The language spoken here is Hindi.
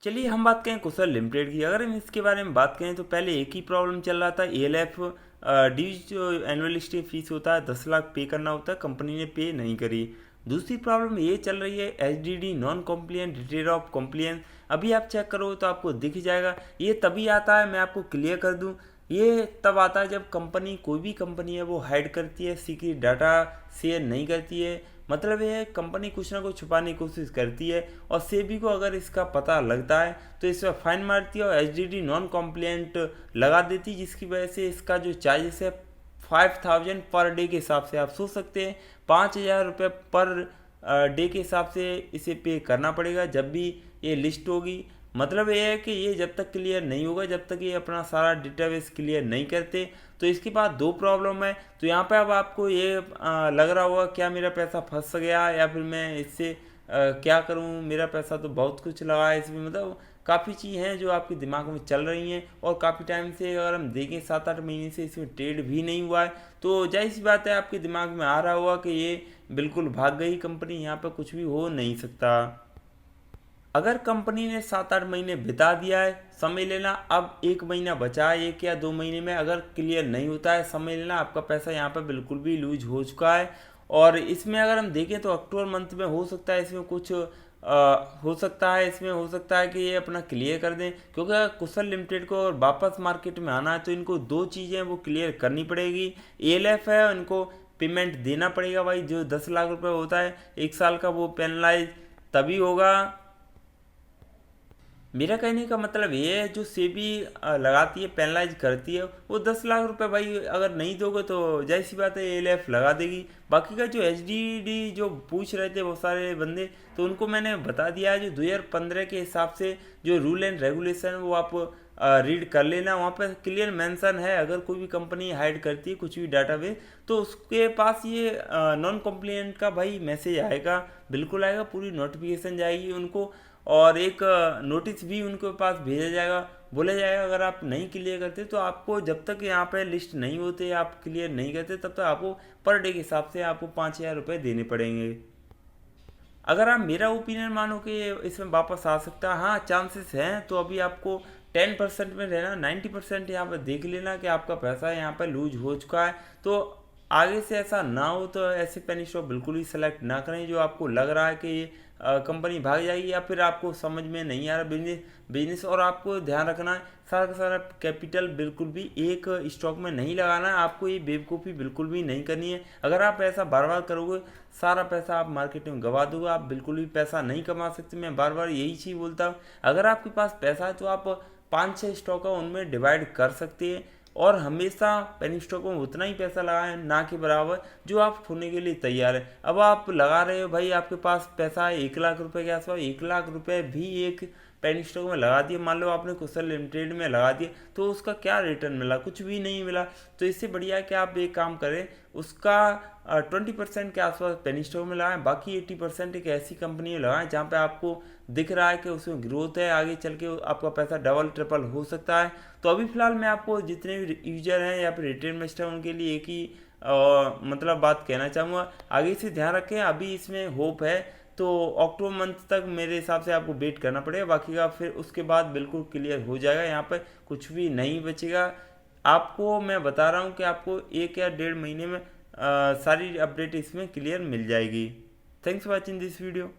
चलिए हम बात करें कुशल लिमिटेड की। अगर हम इसके बारे में बात करें तो पहले एक ही प्रॉब्लम चल रहा था। एएलएफ ड्यूज जो एनुअल स्टे फीस होता है 10 लाख पे करना होता है, कंपनी ने पे नहीं करी। दूसरी प्रॉब्लम ये चल रही है HDD non compliant detail of compliance. अभी आप चेक करो तो आपको दिख जाएगा। ये तभी आता है, मैं आपको क्लियर कर दूं, ये तब आता है जब कंपनी, कोई भी कंपनी है वो हाइड करती है, सीक्रेट डाटा शेयर नहीं करती है। मतलब ये है कंपनी कुछ ना कुछ छुपाने की कोशिश करती है और सेबी को अगर इसका पता लगता है तो इस पर फाइन मारती है और एचडीडी नॉन कॉम्प्लियंट लगा देती है, जिसकी वजह से इसका जो चार्जेस है 5000 पर डे के हिसाब से आप सोच सकते हैं 5000 रुपये पर डे के हिसाब से इसे पे करना पड़ेगा जब भी ये लिस्ट होगी। मतलब ये है कि ये जब तक क्लियर नहीं होगा, जब तक ये अपना सारा डेटाबेस क्लियर नहीं करते। तो इसके बाद दो प्रॉब्लम है। तो यहाँ पे अब आपको ये लग रहा होगा क्या मेरा पैसा फंस गया या फिर मैं इससे क्या करूँ, मेरा पैसा तो बहुत कुछ लगा है इसमें। मतलब काफ़ी चीज़ हैं जो आपके दिमाग में चल रही हैं और काफ़ी टाइम से अगर हम देखें 7-8 महीने से इसमें ट्रेड भी नहीं हुआ है, तो जाहिर सी बात है आपके दिमाग में आ रहा होगा कि ये बिल्कुल भाग गई कंपनी, यहाँ पर कुछ भी हो नहीं सकता। अगर कंपनी ने 7-8 महीने बिता दिया है, समय लेना। अब 1 महीना बचा है, 1 या 2 महीने में अगर क्लियर नहीं होता है, समय लेना। आपका पैसा यहाँ पर बिल्कुल भी लूज हो चुका है। और इसमें अगर हम देखें तो अक्टूबर मंथ में हो सकता है इसमें कुछ हो सकता है, इसमें हो सकता है कि ये अपना क्लियर कर दें, क्योंकि अगर कुशल लिमिटेड को और वापस मार्केट में आना है तो इनको दो चीज़ें वो क्लियर करनी पड़ेगी। एएलएफ है, इनको पेमेंट देना पड़ेगा भाई, जो 10 लाख रुपए होता है 1 साल का, वो पेनलाइज तभी होगा। मेरा कहने का मतलब ये है, जो सेबी लगाती है, पेनलाइज करती है, वो 10 लाख रुपए भाई अगर नहीं दोगे तो जाहिर सी बात है एएलएफ लगा देगी। बाकी का जो एचडीडी जो पूछ रहे थे बहुत सारे बंदे, तो उनको मैंने बता दिया है। जो 2015 के हिसाब से जो रूल एंड रेगुलेशन वो आप रीड कर लेना, वहाँ पर क्लियर मेंशन है अगर कोई भी कंपनी हाइड करती है कुछ भी डाटाबेस तो उसके पास ये नॉन कॉम्प्लियंट का भाई मैसेज आएगा, बिल्कुल आएगा, पूरी नोटिफिकेशन जाएगी उनको और एक नोटिस भी उनके पास भेजा जाएगा। बोला जाएगा अगर आप नहीं क्लियर करते तो आपको, जब तक यहाँ पे लिस्ट नहीं होते, आप क्लियर नहीं करते, तब तक आपको पर डे के हिसाब से आपको 5000 रुपये देने पड़ेंगे। अगर आप मेरा ओपिनियन मानो कि इसमें वापस आ सकता है, हाँ चांसेस हैं, तो अभी आपको 10% में रहना, 90% यहाँ पर देख लेना कि आपका पैसा यहाँ पर लूज हो चुका है। तो आगे से ऐसा ना हो, तो ऐसे पेनी स्टॉक बिल्कुल ही सेलेक्ट ना करें जो आपको लग रहा है कि ये कंपनी भाग जाएगी या फिर आपको समझ में नहीं आ रहा बिजनेस बिजनेस और आपको ध्यान रखना है सारा का सारा कैपिटल बिल्कुल भी एक स्टॉक में नहीं लगाना है। आपको ये बेवकूफ़ी बिल्कुल भी नहीं करनी है। अगर आप ऐसा बार बार करोगे, सारा पैसा आप मार्केट में गवा दोगे, आप बिल्कुल भी पैसा नहीं कमा सकते। मैं बार बार यही चीज़ बोलता हूँ, अगर आपके पास पैसा है तो आप 5-6 स्टॉक है उनमें डिवाइड कर सकते हैं और हमेशा पेनी स्टॉक में उतना ही पैसा लगाएं, ना कि बराबर जो आप खोने के लिए तैयार है। अब आप लगा रहे हो भाई, आपके पास पैसा है 1 लाख रुपए के आसपास, 1 लाख रुपए भी एक पेनी स्टॉक में लगा दिए, मान लो आपने कुशल लिमिटेड में लगा दिए, तो उसका क्या रिटर्न मिला? कुछ भी नहीं मिला। तो इससे बढ़िया है कि आप एक काम करें, उसका 20% के आसपास पेनी स्टॉक में लगाएं, बाकी 80% एक ऐसी कंपनी में लगाएं जहाँ पे आपको दिख रहा है कि उसमें ग्रोथ है, आगे चल के आपका पैसा डबल ट्रिपल हो सकता है। तो अभी फिलहाल मैं आपको जितने भी यूजर हैं या फिर रिटेल इन्वेस्टर उनके लिए एक ही मतलब बात कहना चाहूँगा, आगे से ध्यान रखें। अभी इसमें होप है, तो अक्टूबर मंथ तक मेरे हिसाब से आपको वेट करना पड़ेगा, बाकी का फिर उसके बाद बिल्कुल क्लियर हो जाएगा, यहाँ पर कुछ भी नहीं बचेगा। आपको मैं बता रहा हूँ कि आपको 1 या 1.5 महीने में सारी अपडेट इसमें क्लियर मिल जाएगी। Thanks for watching this video.